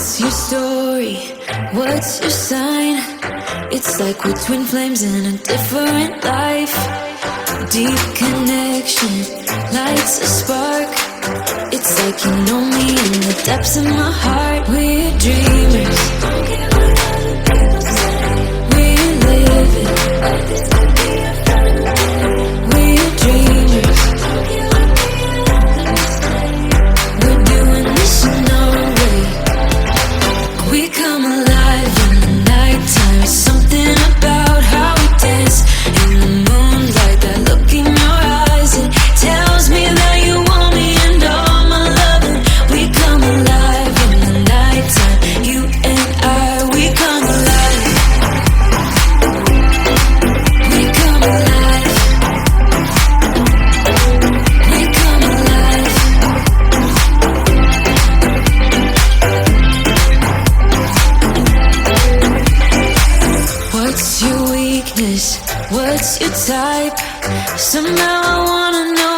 What's your story? What's your sign? It's like we're twin flames in a different life. Deep connection lights a spark. It's like you know me in the depths of my heart. We're dreamers. We're living. We're dreamers. We're doing this in our way. We come alive in the nighttime. There's something about how we dance in the moonlight. That look in your eyes, it tells me that you want me and all my loving. We come alive in the nighttime. You and I, we come alive. We come alive. We come alive. What's your weakness? What's your type? Somehow I wanna know